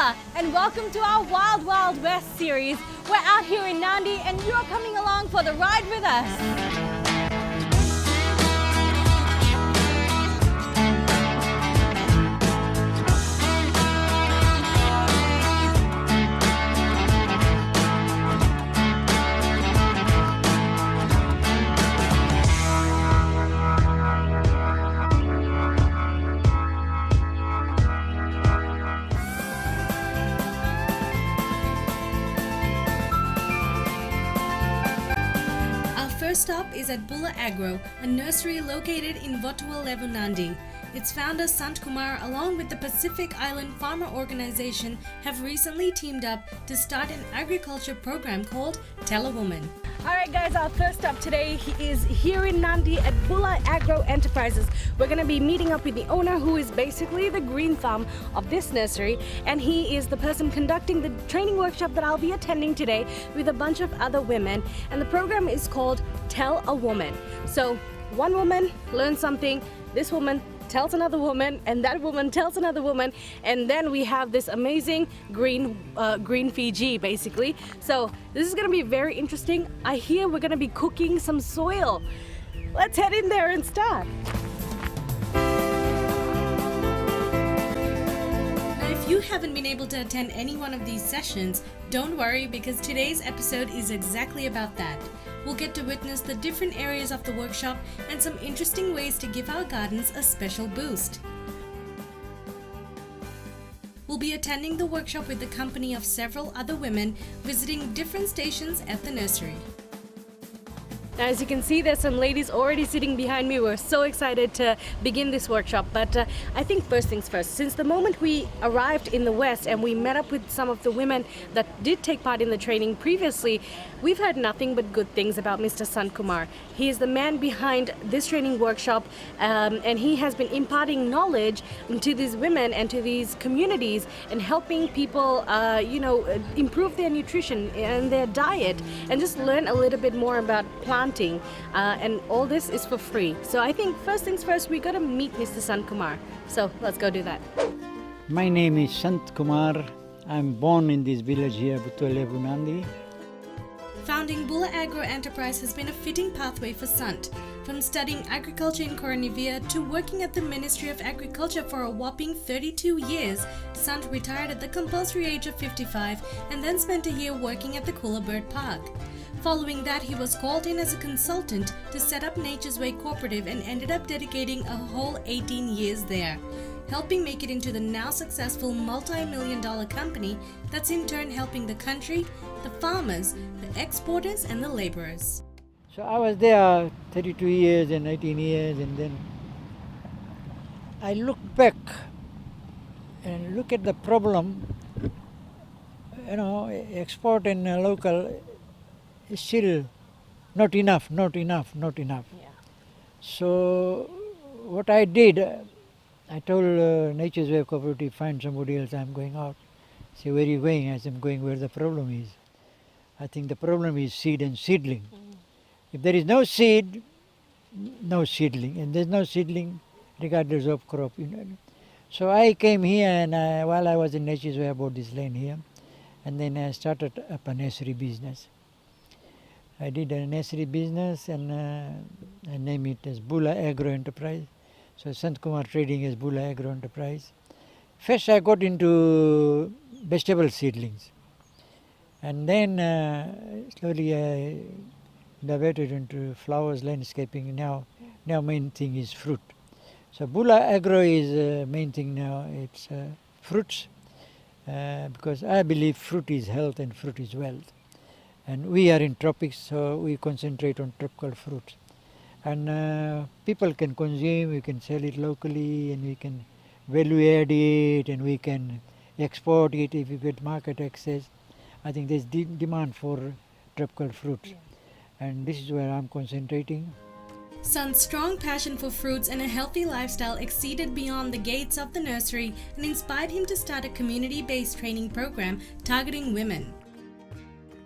Bula and welcome to our Wild Wild West series. We're out here in Nandi and you're coming along for the ride with us. First stop is at Bula Agro, a nursery located in Tel-A-Woman Nandi. Its founder Sant Kumar along with the Pacific Island Farmer Organization have recently teamed up to start an agriculture program called Tel-A-Woman. Alright guys, our first stop today is here in Nandi at Bula Agro Enterprises. We're going to be meeting up with the owner who is basically the green thumb of this nursery, and he is the person conducting the training workshop that I'll be attending today with a bunch of other women, and the program is called Tel-A-Woman. So one woman learns something, this woman tells another woman, and that woman tells another woman, and then we have this amazing green Fiji basically. So this is going to be very interesting. I hear we're going to be cooking some soil. Let's head in there and start. Now, if you haven't been able to attend any one of these sessions, don't worry, because today's episode is exactly about that. We'll get to witness the different areas of the workshop and some interesting ways to give our gardens a special boost. We'll be attending the workshop with the company of several other women visiting different stations at the nursery. Now, as you can see, there's some ladies already sitting behind me. We're so excited to begin this workshop, but I think first things first. Since the moment we arrived in the West and we met up with some of the women that did take part in the training previously, we've heard nothing but good things about Mr. Sant Kumar. He is the man behind this training workshop, and he has been imparting knowledge to these women and to these communities and helping people, improve their nutrition and their diet and just learn a little bit more about planting. And all this is for free. So I think first things first, we gotta meet Mr. Sant Kumar. So let's go do that. My name is Sant Kumar. I'm born in this village here, Tel-A-Woman Nandi. Founding Bula Agro Enterprise has been a fitting pathway for Sant. From studying agriculture in Coronivia to working at the Ministry of Agriculture for a whopping 32 years, Sant retired at the compulsory age of 55 and then spent a year working at the Cooler Bird Park. Following that, he was called in as a consultant to set up Nature's Way Cooperative and ended up dedicating a whole 18 years there, helping make it into the now successful multi-million-dollar company that's in turn helping the country, the farmers, the exporters and the laborers. So I was there 32 years and 18 years, and then I look back and look at the problem, export and local is still not enough. Yeah. So what I did, I told Nature's Way Cooperative, find somebody else, I'm going out. Say, where are you going? I said, I'm going where the problem is. I think the problem is seed and seedling. If there is no seed, no seedling, and there's no seedling regardless of crop. So I came here, and while I was in Nature's Way, I bought this land here, and then I started up a nursery business. I did a nursery business, and I named it as Bula Agro Enterprise. So Sant Kumar Trading is Bula Agro Enterprise. First I got into vegetable seedlings, and then slowly I diverted into flowers, landscaping. Now main thing is fruit. So Bula Agro is main thing now. It's fruits, because I believe fruit is health and fruit is wealth. And we are in tropics, so we concentrate on tropical fruits. And people can consume, we can sell it locally, and we can value add it, and we can export it if we get market access. I think there's demand for tropical fruits. Yeah. And this is where I'm concentrating. Sant's strong passion for fruits and a healthy lifestyle exceeded beyond the gates of the nursery and inspired him to start a community-based training program targeting women.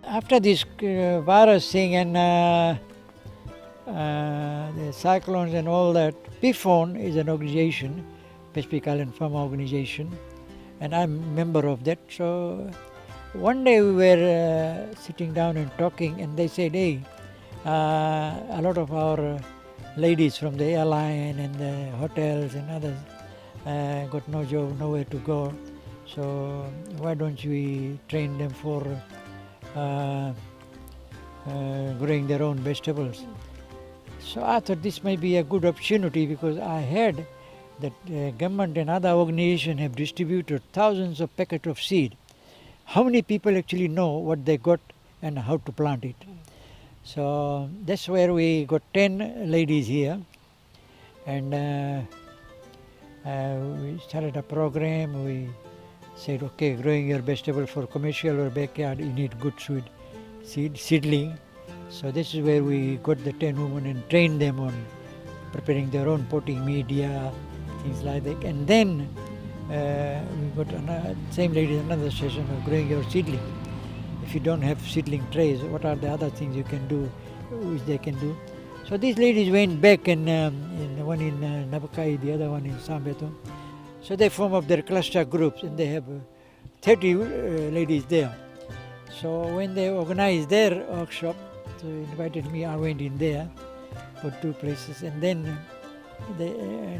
After this virus thing and the cyclones and all that, PFON is an organization, Pacific Island Farmer Organization, and I'm a member of that. So one day we were sitting down and talking, and they said, hey, a lot of our ladies from the airline and the hotels and others got no job, nowhere to go. So why don't we train them for growing their own vegetables? So I thought this might be a good opportunity, because I heard that government and other organizations have distributed thousands of packets of seed. How many people actually know what they got and how to plant it? So that's where we got 10 ladies here, and we started a program. We said, okay, growing your vegetable for commercial or backyard, you need good seedling. So this is where we got the 10 women and trained them on preparing their own potting media, things like that. And then we got same ladies another session of growing your seedling. If you don't have seedling trays, what are the other things you can do, which they can do? So these ladies went back, and one in Nabakai, the other one in Sambeto. So they form up their cluster groups, and they have 30 ladies there. So when they organized their workshop, so they invited me. I went in there for 2 places, and then the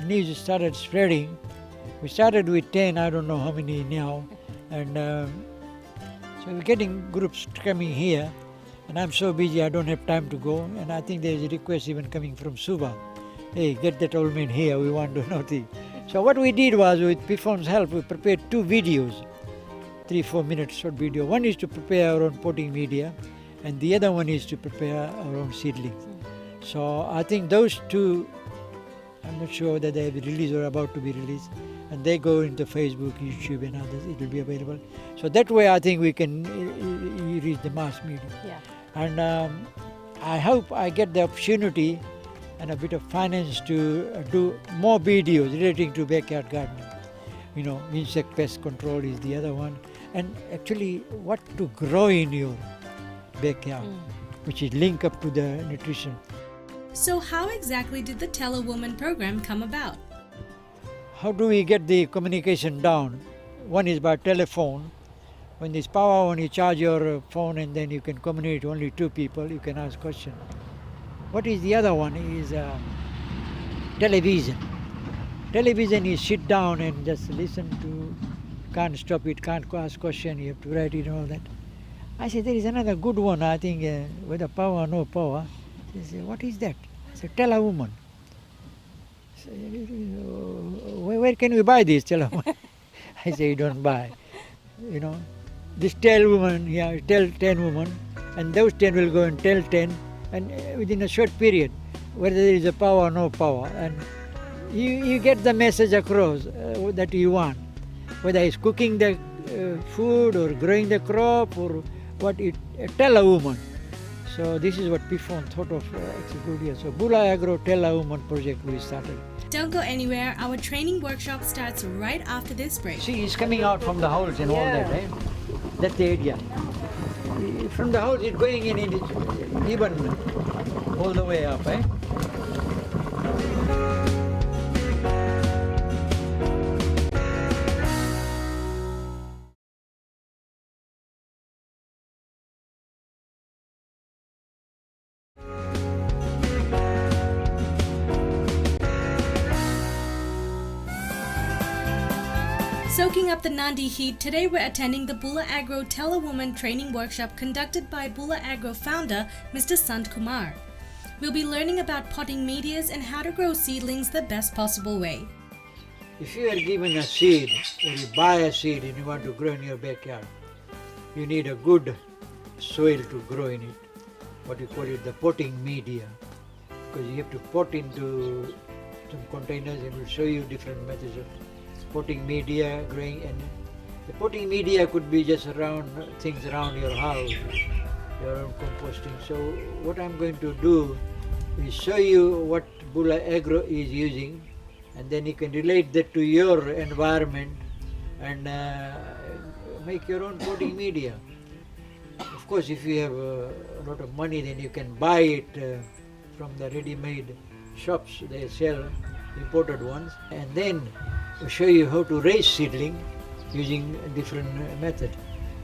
news started spreading. We started with 10, I don't know how many now, and so we're getting groups coming here, and I'm so busy I don't have time to go, and I think there's a request even coming from Suba. Hey, get that old man here, we want to know the... So what we did was, with Pifon's help, we prepared 2 videos, 3-4 minute short video. One is to prepare our own potting media, and the other one is to prepare our own seedlings. So I think those 2, I'm not sure that they have been released or about to be released, and they go into Facebook, YouTube and others, it will be available. So that way I think we can reach the mass media. Yeah. And I hope I get the opportunity and a bit of finance to do more videos relating to backyard gardening. You know, insect pest control is the other one. And actually what to grow in your backyard, which is linked up to the nutrition. So how exactly did the Tel-A-Woman program come about? How do we get the communication down? One is by telephone. When there's power on, you charge your phone and then you can communicate only 2 people, you can ask questions. What is the other one is television. Television is sit down and just listen to, can't stop it, can't ask question, you have to write it and all that. I said, there is another good one, I think, whether power or no power. They say, what is that? I said, Tel-A-Woman. Where can we buy this Tel-A-Woman? I say, you don't buy. You know, this Tel-Woman here, tell 10 women, and those 10 will go and tell 10, and within a short period, whether there is a power or no power, and you get the message across that you want, whether it's cooking the food or growing the crop or what it tell a woman. So this is what Pifon thought of. It's a good idea. So Bula Agro Tel-A-Woman project we started. Don't go anywhere, our training workshop starts right after this break. See, it's coming out from the holes and all that, right? That's the idea. From the holes, it's going in, it's even all the way up, eh? Soaking up the Nandi heat, today we're attending the Bula Agro Tel-A-Woman Training Workshop conducted by Bula Agro founder, Mr. Sant Kumar. We'll be learning about potting medias and how to grow seedlings the best possible way. If you are given a seed, or you buy a seed and you want to grow in your backyard, you need a good soil to grow in it. What you call it, the potting media. Because you have to pot into some containers, and we'll show you different methods of potting media growing, and the potting media could be just around things around your house, your own composting. So what I'm going to do is show you what Bula Agro is using, and then you can relate that to your environment and make your own potting media. Of course, if you have a lot of money, then you can buy it from the ready-made shops. They sell imported ones, and then we'll show you how to raise seedling using a different method.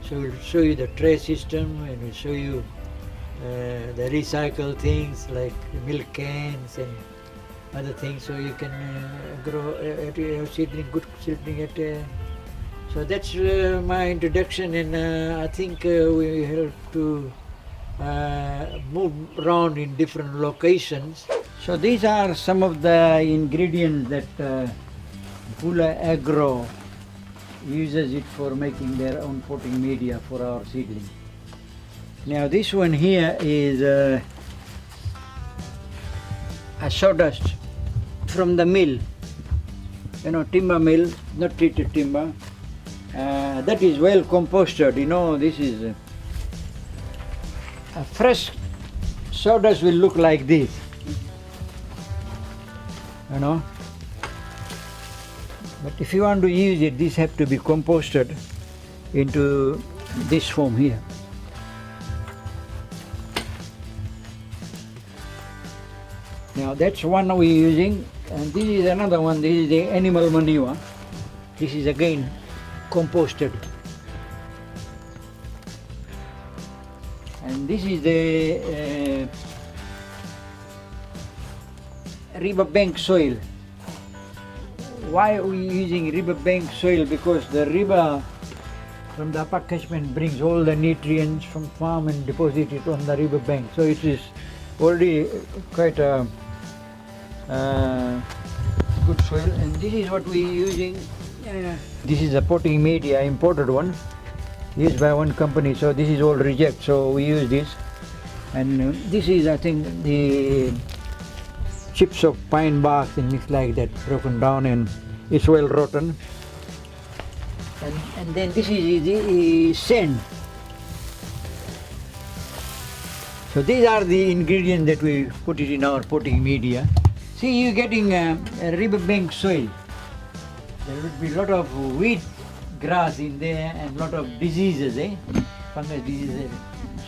So we'll show you the tray system, and we'll show you the recycled things like milk cans and other things, so you can grow seedling, good seedling at. So that's my introduction, and I think we have to move around in different locations. So these are some of the ingredients that Bula Agro uses it for making their own potting media for our seedling. Now this one here is a sawdust from the mill, you know, timber mill, not treated timber. That is well composted, you know. This is a fresh sawdust will look like this, you know. But if you want to use it, this have to be composted into this form here. Now that's one we're using, and this is another one. This is the animal manure. This is again composted. And this is the riverbank soil. Why are we using riverbank soil? Because the river from the upper catchment brings all the nutrients from farm and deposit it on the riverbank. So it is already quite a good soil. And this is what we're using. This is a potting media, imported one, used by one company. So this is all reject. So we use this. And this is, I think, the chips of pine bark and things like that, broken down, and it's well rotten. And then this is the sand. So these are the ingredients that we put it in our potting media. See, you're getting a riverbank soil. There would be a lot of wheat grass in there and a lot of diseases, fungus diseases.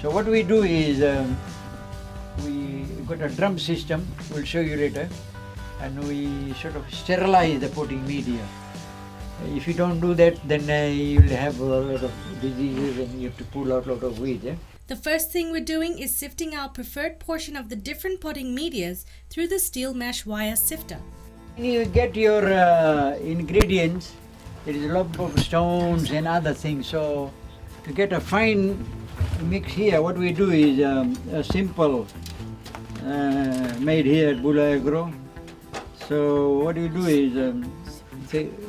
So what we do is we got a drum system, we'll show you later, and we sort of sterilize the potting media. If you don't do that, then you'll have a lot of diseases and you have to pull out a lot of weeds. The first thing we're doing is sifting our preferred portion of the different potting medias through the steel mesh wire sifter. When you get your ingredients, there is a lot of stones and other things. So to get a fine mix here, what we do is a simple made here at Bula Agro. So what you do is,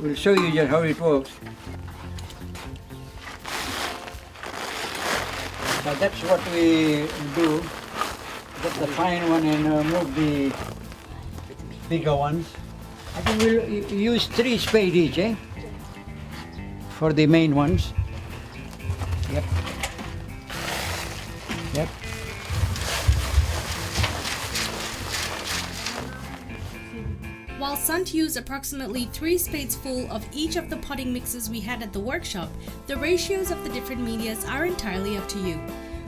we'll show you just how it works. So that's what we do. Get the fine one and move the bigger ones. I think we'll use 3 spades each, for the main ones. Yep. Yep. While Sant used approximately 3 spades full of each of the potting mixes we had at the workshop, the ratios of the different medias are entirely up to you.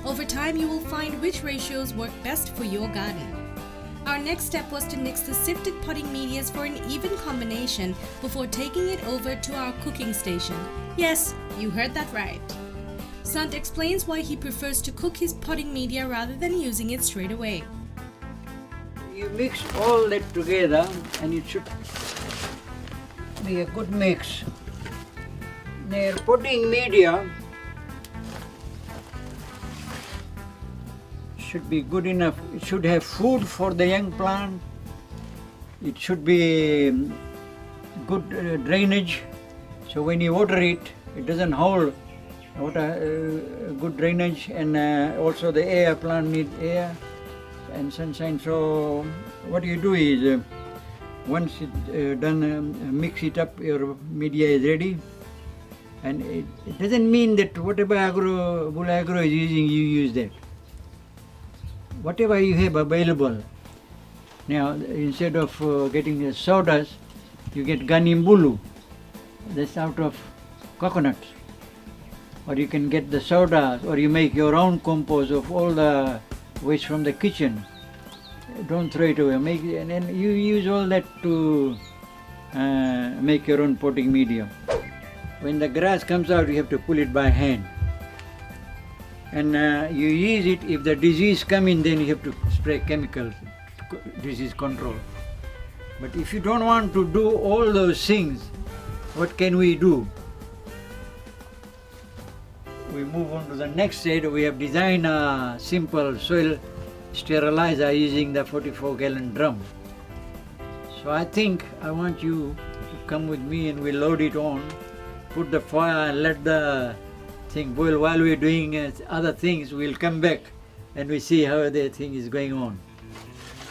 Over time, you will find which ratios work best for your garden. Our next step was to mix the sifted potting medias for an even combination before taking it over to our cooking station. Yes, you heard that right. Sant explains why he prefers to cook his potting media rather than using it straight away. You mix all that together and it should be a good mix. Their potting media should be good enough. It should have food for the young plant. It should be good drainage. So when you water it, it doesn't hold water, good drainage, and also the air, plant needs air and sunshine. So what you do is, once it's done, mix it up, your media is ready. And it doesn't mean that whatever Bula Agro is using, you use that. Whatever you have available. Now, instead of getting the sawdust, you get Ganimbulu. That's out of coconuts. Or you can get the sawdust, or you make your own compost of all the waste from the kitchen. Don't throw it away. Make it, and then you use all that to make your own potting media. when the grass comes out, you have to pull it by hand. And you use it, if the disease come in, then you have to spray chemicals, disease control. But if you don't want to do all those things, what can we do? We move on to the next stage. We have designed a simple soil sterilizer using the 44-gallon drum. So I think I want you to come with me and we load it on, put the fire and let the thing boil. While we're doing other things, we'll come back and we see how the thing is going on.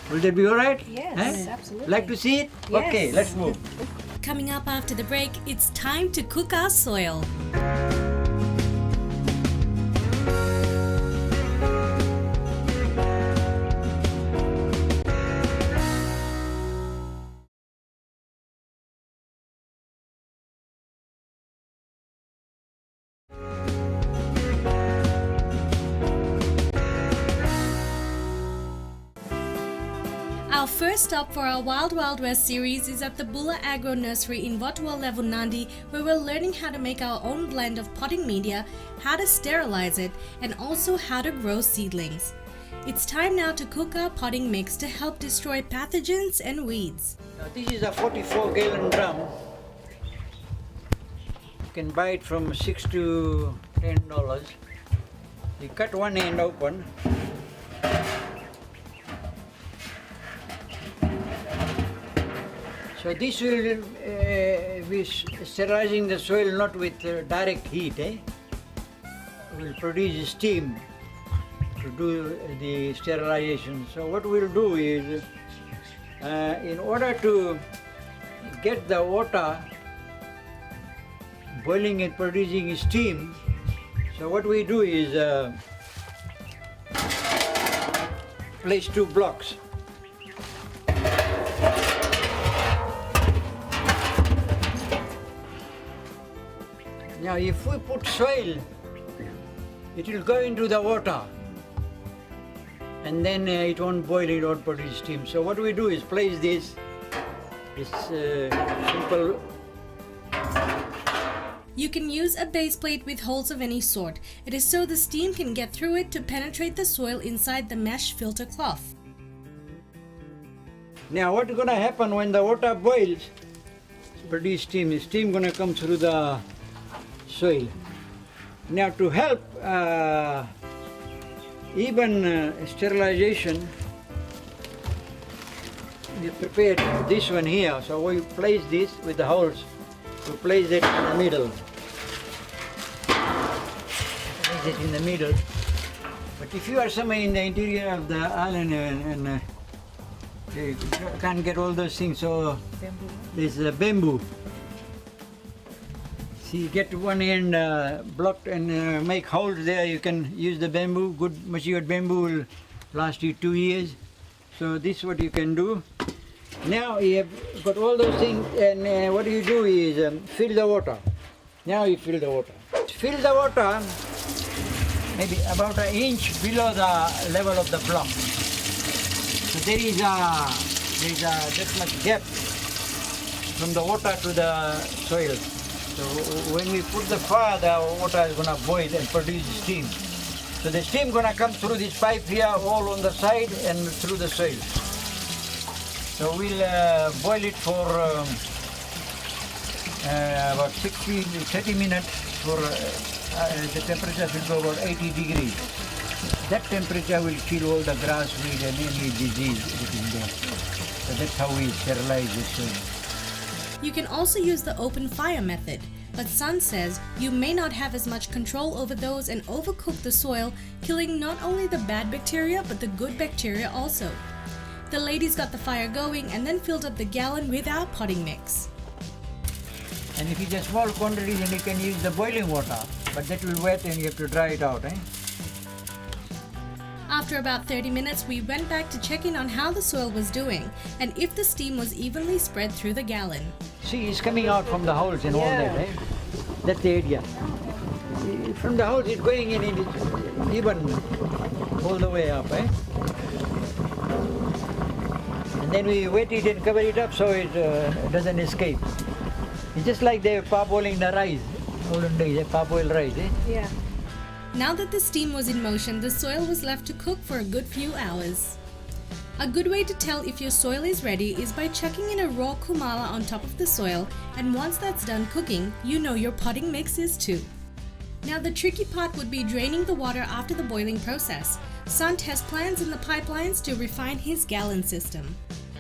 Will that be all right? Yes, absolutely. Like to see it? Yes. Okay, let's move. Coming up after the break, it's time to cook our soil. Our first stop for our Wild Wild West series is at the Bula Agro Nursery in Votua Level Nandi, where we're learning how to make our own blend of potting media, how to sterilize it, and also how to grow seedlings. It's time now to cook our potting mix to help destroy pathogens and weeds. Now this is a 44-gallon drum. You can buy it from $6 to $10. You cut one end open. So this will be sterilizing the soil not with direct heat. Will produce steam to do the sterilization. So what we'll do is, in order to get the water boiling and producing steam, so what we do is place two blocks. Now if we put soil, it will go into the water and then it won't boil, it won't produce steam. So what we do is place this simple. You can use a base plate with holes of any sort. It is so the steam can get through it to penetrate the soil inside the mesh filter cloth. Now what's going to happen when the water boils, produce steam. Steam going to come through the soil. Now to help even sterilization, we prepared this one here. So we place this with the holes. We place it in the middle. Place it in the middle. But if you are somewhere in the interior of the island and you can't get all those things, so there's bamboo. See, get one end blocked and make holes there. You can use the bamboo. Good matured bamboo will last you 2 years. So this is what you can do. Now you have got all those things, and what you do is fill the water. Now you fill the water. Fill the water maybe about an inch below the level of the block. So there is that much gap from the water to the soil. So when we put the fire, the water is going to boil and produce steam. So the steam going to come through this pipe here, all on the side and through the soil. So we'll boil it for about 30 minutes. For the temperature will go about 80 degrees. That temperature will kill all the grass, weed and any disease within there. So that's how we sterilize the soil. You can also use the open fire method, but Sant says you may not have as much control over those and overcook the soil, killing not only the bad bacteria but the good bacteria also. The ladies got the fire going and then filled up the gallon with our potting mix. And if it's a small quantity, then you can use the boiling water, but that will wet and you have to dry it out. After about 30 minutes, we went back to check in on how the soil was doing and if the steam was evenly spread through the gallon. See, it's coming out from the holes and all that, right? That's the area. From the holes, it's going in, and it's even all the way up, And then we wet it and cover it up so it doesn't escape. It's just like they're parboiling the rice. Olden days, parboiled rice, eh? Yeah. Now that the steam was in motion, the soil was left to cook for a good few hours. A good way to tell if your soil is ready is by chucking in a raw kumala on top of the soil, and once that's done cooking, you know your potting mix is too. Now the tricky part would be draining the water after the boiling process. Sant has plans in the pipelines to refine his gallon system.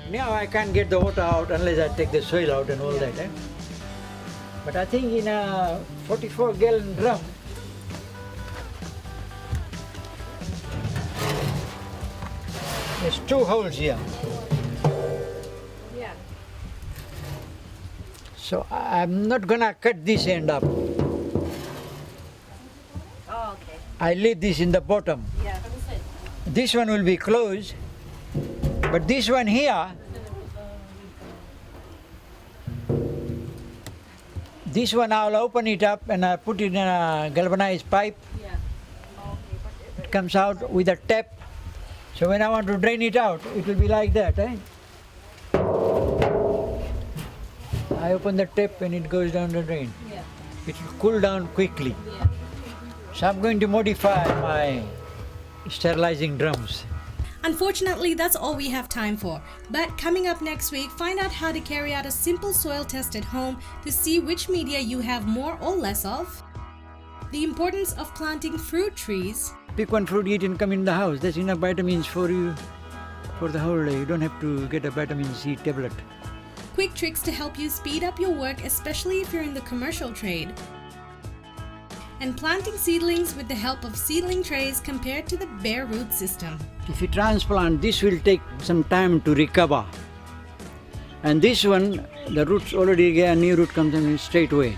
Now I can't get the water out unless I take the soil out and all that, eh? But I think in a 44-gallon drum, there's 2 holes here. Yeah. So I'm not gonna cut this end up. Oh, okay. I leave this in the bottom. Yeah. This one will be closed, but this one here, this one I'll open it up and I put it in a galvanized pipe. Yeah. It comes out with a tap. So when I want to drain it out, it will be like that, eh? I open the tap and it goes down the drain. Yeah. It will cool down quickly. Yeah. So I'm going to modify my sterilizing drums. Unfortunately, that's all we have time for. But coming up next week, find out how to carry out a simple soil test at home to see which media you have more or less of, the importance of planting fruit trees, Pick one fruit, eat and come in the house. There's enough vitamins for you for the whole day. You don't have to get a vitamin C tablet. quick tricks to help you speed up your work, especially if you're in the commercial trade, and planting seedlings with the help of seedling trays compared to the bare root system. If you transplant, this will take some time to recover. And this one, the roots already get a new root comes in straight away.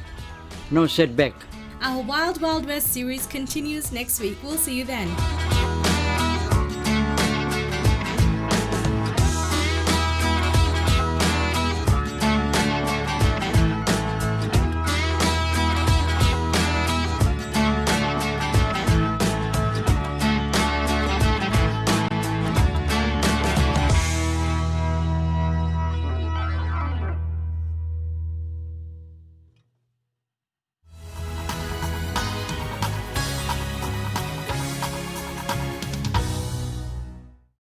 No setback. Our Wild Wild West series continues next week. We'll see you then.